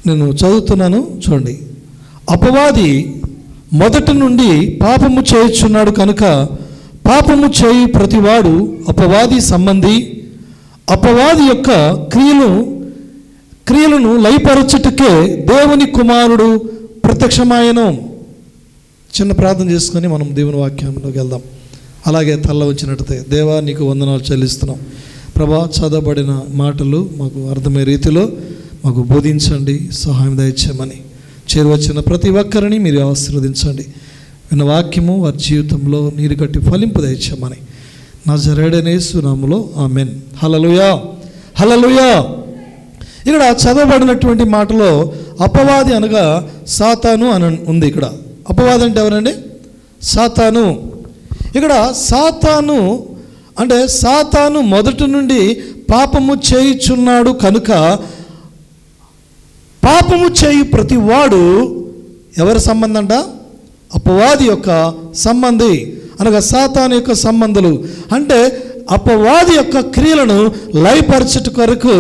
నేను చదువుతున్నాను చూడండి. అపవాది మొదటి నుండి పాపము చేయుచున్నాడు కనుక పాపము చేయు ప్రతివాడు అపవాది సంబంధి, అపవాది యొక్క క్రియలను లయపరచుటకే దేవుని కుమారుడు ప్రత్యక్షమాయను. చిన్న ప్రార్థన చేసుకొని మనం దేవుని వాక్యంలోకి వెళ్దాం. అలాగే తల్ల వచ్చినట్టు దేవా నీకు వందనాలు చెల్లిస్తున్నాం ప్రభా. చదవబడిన మాటలు మాకు అర్థమయ్యే రీతిలో మాకు బోధించండి, సహాయం దయచేయమని. చేరువచ్చిన ప్రతి ఒక్కరిని మీరు ఆశీర్వదించండి. విన్న వాక్యము వారి జీవితంలో నీరు కట్టి ఫలింపు దయచేయమని నజరేయుడైన యేసు నామములో ఆమేన్. హల్లెలూయా, హల్లెలూయా. ఇక్కడ చదవబడినటువంటి మాటలో అపవాది అనగా సాతాను అని ఉంది. ఇక్కడ అపవాది అంటే ఎవరండి? సాతాను. ఇక్కడ సాతాను అంటే సాతాను మొదటి నుండి పాపము చేయుచున్నాడు కనుక పాపము చేయు ప్రతి వాడు ఎవరి సంబంధం అంట? అపవాది యొక్క సంబంధి అనగా సాతాను యొక్క సంబంధులు. అంటే అపవాది యొక్క క్రియలను లయపరచుట కొరకు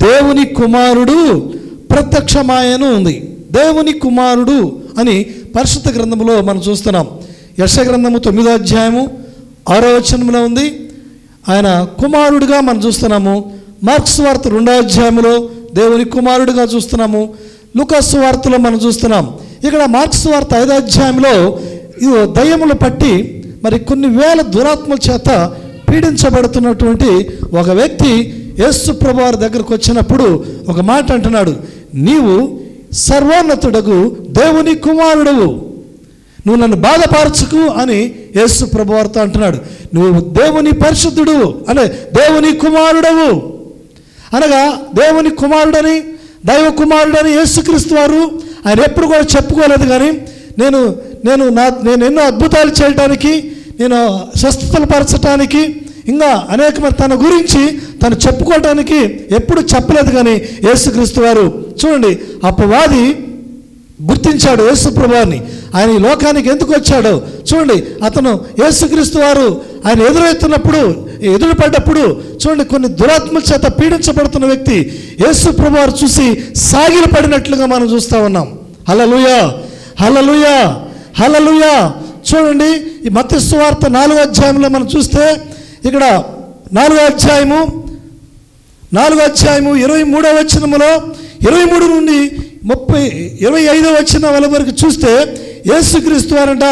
దేవుని కుమారుడు ప్రత్యక్షమాయను ఉంది. దేవుని కుమారుడు అని పరిశుద్ధ గ్రంథంలో మనం చూస్తున్నాం. యెషయా గ్రంథము 9వ అధ్యాయము 6వ వచనంలో ఉంది. ఆయన కుమారుడిగా మనం చూస్తున్నాము. మార్క్స్ వార్త 2వ అధ్యాయంలో దేవుని కుమారుడిగా చూస్తున్నాము. లూకాసు వార్తలో మనం చూస్తున్నాం. ఇక్కడ మార్క్స్ వార్త 5వ అధ్యాయంలో ఇది దయ్యములు పట్టి మరి కొన్ని వేల దురాత్మల చేత పీడించబడుతున్నటువంటి ఒక వ్యక్తి యేసు ప్రభువారి దగ్గరకు వచ్చినప్పుడు ఒక మాట అంటున్నాడు, నీవు సర్వోన్నతుడగు దేవుని కుమారుడవు, నువ్వు నన్ను బాధపరచుకు అని యేసు ప్రభువారితో అంటున్నాడు. నువ్వు దేవుని పరిశుద్ధుడు అనే దేవుని కుమారుడవు అనగా దేవుని కుమారుడని దైవ కుమారుడని యేసుక్రీస్తు వారు ఆయన ఎప్పుడు కూడా చెప్పుకోలేదు. కానీ నేను ఎన్నో అద్భుతాలు చేయడానికి, నేను స్వస్థతలు పరచడానికి, ఇంకా అనేకమైన తన గురించి తను చెప్పుకోవడానికి ఎప్పుడు చెప్పలేదు. కానీ యేసుక్రీస్తు వారు చూడండి, అపవాది గుర్తించాడు యేసు ప్రభువారిని. ఆయన ఈ లోకానికి ఎందుకు వచ్చాడో చూడండి. అతను యేసుక్రీస్తు వారు ఆయన ఎదురుపడ్డప్పుడు చూడండి, కొన్ని దురాత్మల చేత పీడించబడుతున్న వ్యక్తి యేసు ప్రభువారు చూసి సాగిల పడినట్లుగా మనం చూస్తూ ఉన్నాం. హల్లెలూయా, హల్లెలూయా, హల్లెలూయా. చూడండి, ఈ మత్తయి సువార్త 4వ అధ్యాయంలో మనం చూస్తే ఇక్కడ 4వ అధ్యాయము 23వ వచనములో 23 నుండి 25వ వచనం వరకు చూస్తే యేసుక్రీస్తు వారంట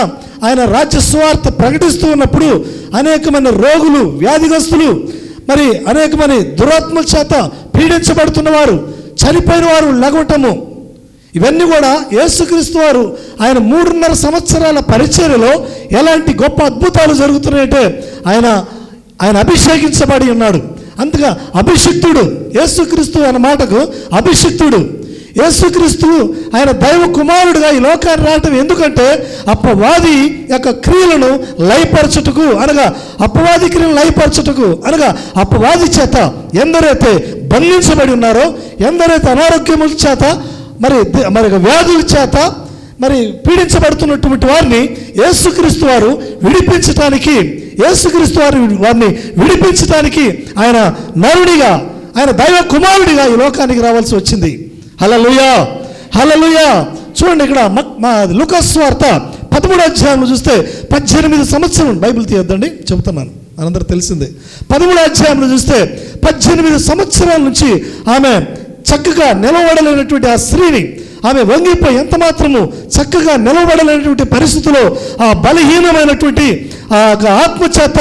ఆయన రాజ్య సువార్త ప్రకటిస్తూ ఉన్నప్పుడు అనేకమైన రోగులు, వ్యాధిగ్రస్తులు, మరి అనేకమంది దురాత్మల చేత పీడించబడుతున్న వారు, చనిపోయిన వారు లగవటము, ఇవన్నీ కూడా యేసుక్రీస్తు వారు ఆయన 3.5 సంవత్సరాల పరిచర్యలో ఎలాంటి గొప్ప అద్భుతాలు జరుగుతున్నాయంటే ఆయన అభిషేకించబడి ఉన్నాడు. అంతగా అభిషిక్తుడు యేసుక్రీస్తు అన్న మాటకు అభిషిక్తుడు. యేసుక్రీస్తు ఆయన దైవ కుమారుడుగా ఈ లోకాన్ని రావటం ఎందుకంటే అపవాది యొక్క క్రియలను లయపరచుటకు అనగా అపవాది క్రియలను లయపరచుటకు అనగా అపవాది చేత ఎందరైతే బంధించబడి ఉన్నారో, ఎందరైతే అనారోగ్యముల చేత మరి వ్యాధుల చేత మరి పీడించబడుతున్నటువంటి వారిని యేసుక్రీస్తు వారు వారిని విడిపించడానికి ఆయన నరుడిగా, ఆయన దైవ కుమారుడిగా ఈ లోకానికి రావాల్సి వచ్చింది. హల్లెలూయా, హల్లెలూయా. చూడండి, ఇక్కడ లూకాసు వార్త 13వ అధ్యాయంలో చూస్తే 18 సంవత్సరం, బైబిల్ తీయొద్దండి చెబుతున్నాను, మనందరూ తెలిసిందే. 13వ అధ్యాయంలో చూస్తే 18 సంవత్సరాల నుంచి ఆమె చక్కగా నిలబడలేనటువంటి ఆ స్త్రీని, ఆమె వంగిపోయి ఎంత మాత్రము చక్కగా నిలబడలేనటువంటి పరిస్థితిలో ఆ బలహీనమైనటువంటి ఆ ఆత్మచేత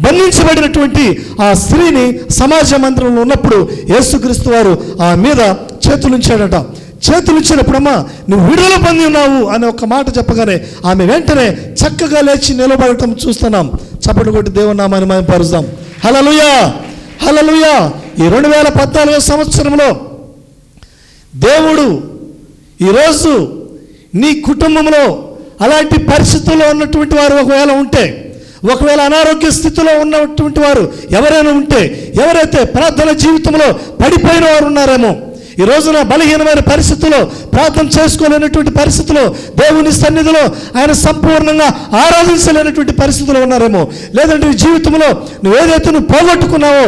బంధించబడినటువంటి ఆ స్త్రీని సమాజ మందిరంలో ఉన్నప్పుడు యేసుక్రీస్తు వారు ఆ మీద చేతులుంచాడట. చేతులుంచినప్పుడమ్మా నువ్వు విడుదల పొంది ఉన్నావు అనే ఒక మాట చెప్పగానే ఆమె వెంటనే చక్కగా లేచి నిలబడటం చూస్తున్నాం. చప్పట్లు కొట్టి దేవుని నామాన్ని మహిమపరుస్తాం. హల్లెలూయా, హల్లెలూయా. ఈ 2014 సంవత్సరంలో దేవుడు ఈరోజు నీ కుటుంబంలో అలాంటి పరిస్థితుల్లో ఉన్నటువంటి వారు ఒకవేళ ఉంటే, ఒకవేళ అనారోగ్య స్థితిలో ఉన్నటువంటి వారు ఎవరైనా ఉంటే, ఎవరైతే ప్రార్థన జీవితంలో పడిపోయిన వారు ఉన్నారేమో, ఈ రోజున బలహీనమైన పరిస్థితుల్లో ప్రార్థన చేసుకోలేనటువంటి పరిస్థితుల్లో, దేవుని సన్నిధిలో ఆయన సంపూర్ణంగా ఆరాధించలేనటువంటి పరిస్థితుల్లో ఉన్నారేమో, లేదంటే ఈ జీవితంలో నువ్వు పోగొట్టుకున్నావో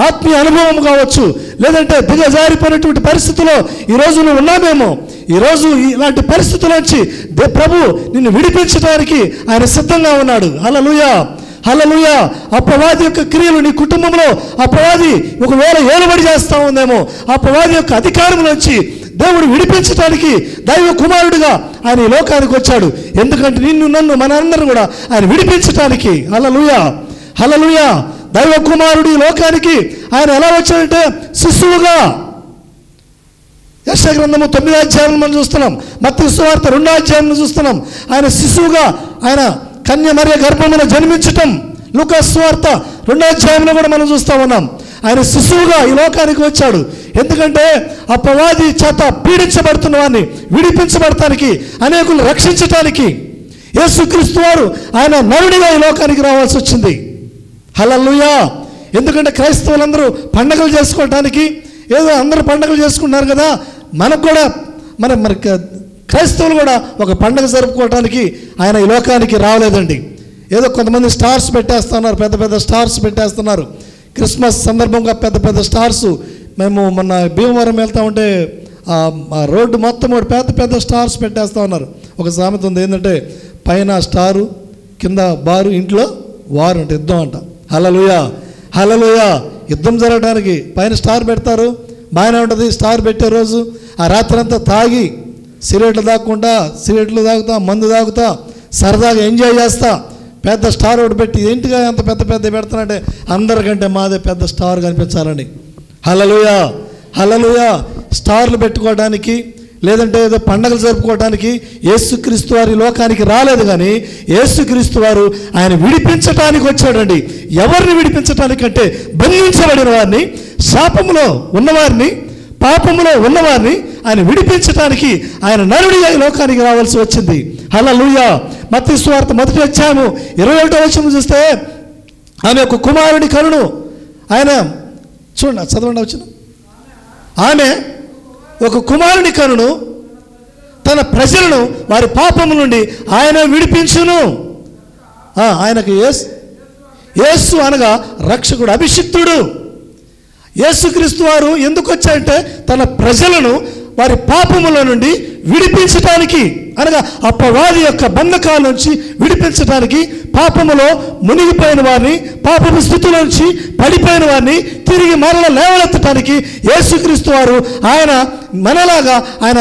ఆత్మీయ అనుభవం కావచ్చు, లేదంటే దిగజారిపోయినటువంటి పరిస్థితుల్లో ఈరోజు నువ్వు ఉన్నామేమో. ఈరోజు ఇలాంటి పరిస్థితుల నుంచి ప్రభు నిన్ను విడిపించడానికి ఆయన సిద్ధంగా ఉన్నాడు. హల్లెలూయా, హల్లెలూయా. అపవాది యొక్క క్రియలు నీ కుటుంబంలో అపవాది ఒకవేళ ఏలుబడి చేస్తూ ఉందేమో, అపవాది యొక్క అధికారం నుంచి దేవుడు విడిపించడానికి దైవ కుమారుడిగా ఆయన ఈ లోకానికి వచ్చాడు. ఎందుకంటే నిన్ను నన్ను మనందరూ కూడా ఆయన విడిపించడానికి. హల్లెలూయా, హల్లెలూయా. దైవ కుమారుడు ఈ లోకానికి ఆయన ఎలా వచ్చాడంటే శిశువుగా. యెషయా గ్రంథము 9వ అధ్యాయం మనం చూస్తున్నాం, మత్తయి సువార్త 2వ అధ్యాయం చూస్తున్నాం. ఆయన శిశువుగా ఆయన కన్య మరియ గర్భమున జన్మించటం లూకా సువార్త 2వ అధ్యాయంలో కూడా మనం చూస్తూ ఉన్నాం. ఆయన శిశువుగా ఈ లోకానికి వచ్చాడు. ఎందుకంటే అపవాది చేత పీడించబడుతున్న వారిని విడిపించబడటానికి, అనేకులు రక్షించటానికి యేసుక్రీస్తు వారు ఆయన నరుడిగా ఈ లోకానికి రావాల్సి వచ్చింది. హల్లెలూయా. ఎందుకంటే క్రైస్తవులందరూ పండగలు చేసుకోవటానికి, ఏదో అందరూ పండగలు చేసుకుంటున్నారు కదా, మనకు కూడా మరి క్రైస్తవులు కూడా ఒక పండగ జరుపుకోవటానికి ఆయన ఈ లోకానికి రావలేదండి. ఏదో కొంతమంది స్టార్స్ పెట్టేస్తున్నారు, పెద్ద పెద్ద స్టార్స్ పెట్టేస్తున్నారు. క్రిస్మస్ సందర్భంగా పెద్ద పెద్ద స్టార్స్. మేము మొన్న భీమవరం వెళ్తూ ఉంటే ఆ రోడ్డు మొత్తం కూడా పెద్ద పెద్ద స్టార్స్ పెట్టేస్తూ ఉన్నారు. ఒక సామెత ఉంది ఏంటంటే, పైన స్టారు కింద బారు ఇంట్లో వారు అంటే యుద్ధం అంట. హల్లెలూయా, హల్లెలూయా. యుద్ధం జరగడానికి పైన స్టార్ పెడతారు, బాగానే ఉంటుంది. స్టార్ పెట్టే రోజు ఆ రాత్రంతా తాగి సిగరెట్లు తాగుతా, మందు తాగుతా, సరదాగా ఎంజాయ్ చేస్తా పెద్ద స్టార్ ఒకటి పెట్టి, ఏంటిగా అంత పెద్ద పెద్ద పెడతానంటే అందరికంటే మాదే పెద్ద స్టార్ కనిపించాలని. హల్లెలూయా, హల్లెలూయా. స్టార్లు పెట్టుకోవడానికి, లేదంటే ఏదో పండగలు జరుపుకోవడానికి యేసుక్రీస్తు వారి లోకానికి రాలేదు. కానీ యేసుక్రీస్తు వారు ఆయన విడిపించటానికి వచ్చాడండి. ఎవరిని విడిపించటానికంటే బంధించబడిన వారిని, శాపములో ఉన్నవారిని, పాపములో ఉన్నవారిని ఆయన విడిపించటానికి ఆయన నరుడిగా ఈ లోకానికి రావాల్సి వచ్చింది. హల్లెలూయా. మత్తయి సువార్త 1వ అధ్యాయము 21వ వచనం చూస్తే, ఆమె ఒక కుమారుని కనును ఆయన, చూడండి చదవండి వచ్చిన, ఆమె ఒక కుమారుని కనును తన ప్రజలను వారి పాపము నుండి ఆయన విడిపించును. ఆయనకు యేసు అనగా రక్షకుడు, అభిషిక్తుడు. యేసుక్రీస్తు వారు ఎందుకు వచ్చారంటే తన ప్రజలను వారి పాపముల నుండి విడిపించటానికి, అనగా అపవాది యొక్క బంధకాల నుంచి విడిపించడానికి, పాపములో మునిగిపోయిన వారిని, పాపపు స్థితిలో నుంచి పడిపోయిన వారిని తిరిగి మరల లేవనెత్తడానికి యేసుక్రీస్తు వారు ఆయన మనలాగా ఆయన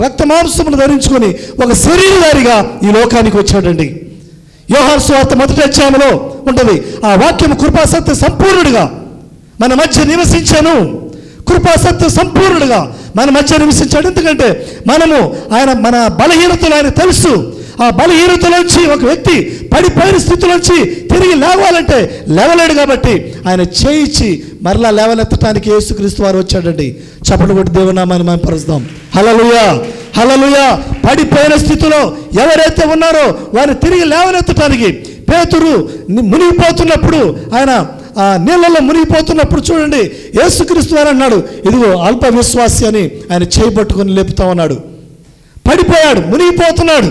రక్త మాంసమును ధరించుకొని ఒక శరీరధారిగా ఈ లోకానికి వచ్చాడండి. యోహాను సువార్త 1వ అధ్యాయంలో ఉంటుంది. ఆ వాక్యము కృపాసత్య సంపూర్ణుడిగా మన మధ్య నివసించాను. కృపాసత్య సంపూర్ణుడిగా మన మధ్య నివసించాడు. ఎందుకంటే మనము మన బలహీనతలు ఆయన తెలుసు. ఆ బలహీనతలోంచి ఒక వ్యక్తి పడిపోయిన స్థితిలోంచి తిరిగి లేవాలంటే లేవలేడు. కాబట్టి ఆయన చేయించి మరలా లేవనెత్తడానికి యేసుక్రీస్తు వారు వచ్చాడండి. చప్పట్లు కొట్టి దేవునామాన్ని మనం పరుస్తాం. హల్లెలూయా, హల్లెలూయా. పడిపోయిన స్థితిలో ఎవరైతే ఉన్నారో వారిని తిరిగి లేవనెత్తడానికి, పేతురు మునిగిపోతున్నప్పుడు, ఆయన ఆ నీళ్ళలో మునిగిపోతున్నప్పుడు చూడండి, యేసుక్రీస్తు వారు అన్నాడు, ఇదిగో అల్ప విశ్వాసి అని ఆయన చేయి పట్టుకొని లేపుతా ఉన్నాడు. పడిపోయాడు, మునిగిపోతున్నాడు.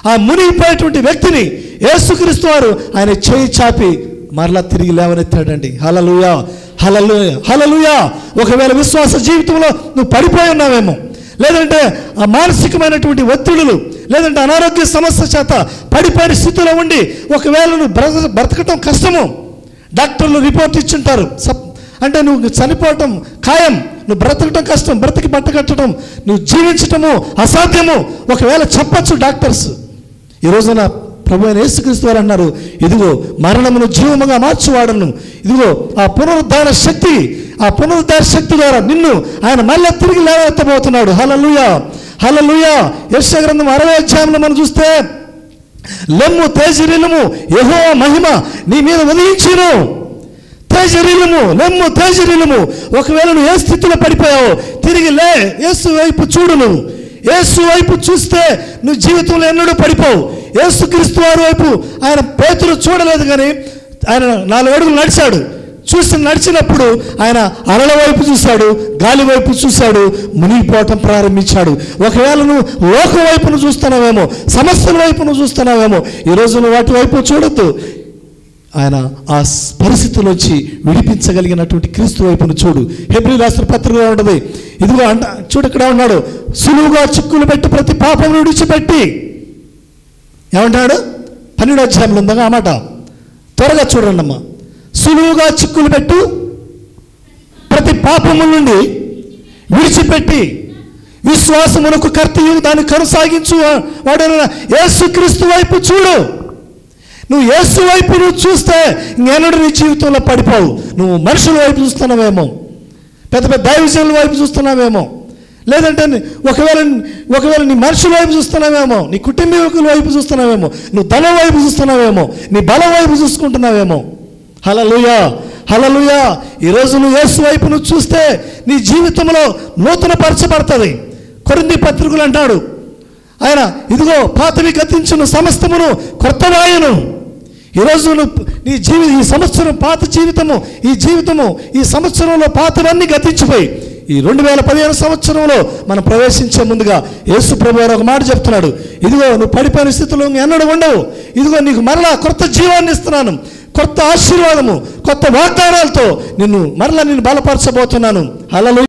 ఆ మునిగిపోయేటువంటి వ్యక్తిని యేసుక్రీస్తు వారు ఆయన చేయి చాపి మరలా తిరిగి లేవనెత్తాడండి. హల్లెలూయా, హల్లెలూయా, హల్లెలూయా. ఒకవేళ విశ్వాస జీవితంలో నువ్వు పడిపోయి ఉన్నావేమో, లేదంటే ఆ మానసికమైనటువంటి ఒత్తిడులు, లేదంటే అనారోగ్య సమస్య చేత పడిపోయిన స్థితిలో ఉండి ఒకవేళ నువ్వు బ్రతకటం కష్టము, డాక్టర్లు రిపోర్ట్ ఇచ్చుంటారు, అంటే నువ్వు చనిపోవటం ఖాయం, నువ్వు బ్రతకటం కష్టం, బ్రతికి పట్టకట్టడం, నువ్వు జీవించటము అసాధ్యము ఒకవేళ చెప్పచ్చు డాక్టర్స్. ఈ రోజున ప్రభు అయిన యేసుక్రీస్తు వారు అన్నారు, ఇదిగో మరణమును జీవముగా మార్చువాడను, ఇదిగో ఆ పునరుద్ధార శక్తి ద్వారా నిన్ను ఆయన మళ్ళీ తిరిగి లేవెత్తబోతున్నాడు. హల్లెలూయా, హల్లెలూయా. యెషయా గ్రంథం 60వ అధ్యాయంలో మనం చూస్తే, లెమ్ము తేజరిల్లుము, యెహోవా మహిమ నీ మీద ఉదయించును. తేజరిల్లుము, లెమ్ము తేజరిల్లుము. ఒకవేళ నువ్వు ఏ స్థితిలో పడిపోయావో తిరిగి లే, యేసు వైపు చూడు. నువ్వు యేసు వైపు చూస్తే నువ్వు జీవితంలో ఎన్నడూ పడిపోవు. యేసుక్రీస్తు వారి వైపు ఆయన పేతురు చూడలేదు, కానీ ఆయన 4 అడుగులు నడిచాడు. నడిచినప్పుడు ఆయన అలల వైపు చూశాడు, గాలి వైపు చూశాడు, మునిగిపోవటం ప్రారంభించాడు. ఒకవేళ నువ్వు లోకం వైపును చూస్తున్నావేమో, సమస్యల వైపును చూస్తున్నావేమో, ఈరోజు నువ్వు వాటి వైపు చూడొద్దు. ఆయన ఆ పరిస్థితుల్లోంచి విడిపించగలిగినటువంటి క్రీస్తు వైపును చూడు. హెబ్రీ రాష్ట్ర పత్రికలో ఉంటుంది, ఇదిగో అంట చూడు, ఇక్కడ ఉన్నాడు, సులువుగా చిక్కులు పెట్టి ప్రతి పాపం విడిచిపెట్టి, ఏమంటాడు? 12వ అధ్యాయంలో ఉందా ఆ మాట? త్వరగా చూడండి అమ్మా. సులువుగా చిక్కులు పెట్టు ప్రతి పాపము నుండి విడిచిపెట్టి విశ్వాసమునకు కర్తయు దాన్ని కొనసాగించు వాడైన యేసుక్రీస్తు వైపు చూడు. నువ్వు యేసు వైపు నువ్వు చూస్తే ఇంకెన్నడూ నీ జీవితంలో పడిపోవు. నువ్వు మనుషుల వైపు చూస్తున్నావేమో, పెద్ద పెద్ద దైవజనుల వైపు చూస్తున్నావేమో, లేదంటే ఒకవేళ నీ మనుషుల వైపు చూస్తున్నావేమో, నీ కుటుంబీకుల వైపు చూస్తున్నావేమో, నువ్వు ధనం వైపు చూస్తున్నావేమో, నీ బలం వైపు చూసుకుంటున్నావేమో. హల్లెలూయా, హల్లెలూయా. ఈరోజు నువ్వు యేసు వైపు నువ్వు చూస్తే నీ జీవితంలో నూతన పరచబడుతుంది. కొరింథీ పత్రికలు అంటాడు ఆయన, ఇదిగో పాతవి గతించును, సమస్తమును కొత్తవాయును. ఈరోజు నీ ఈ సంవత్సరం పాత జీవితము, ఈ సంవత్సరంలో పాతవన్నీ గతించిపోయి ఈ 2015 సంవత్సరంలో మనం ప్రవేశించే ముందుగా యేసు ప్రభువు ఒక మాట చెప్తున్నాడు, ఇదిగో నువ్వు పడిపోయిన స్థితిలో ఎన్నడూ ఉండవు, ఇదిగో నీకు మరలా కొత్త జీవాన్ని ఇస్తున్నాను, కొత్త ఆశీర్వాదము, కొత్త వాగ్దానాలతో నిన్ను బలపరచబోతున్నాను. హల్లెలూయా.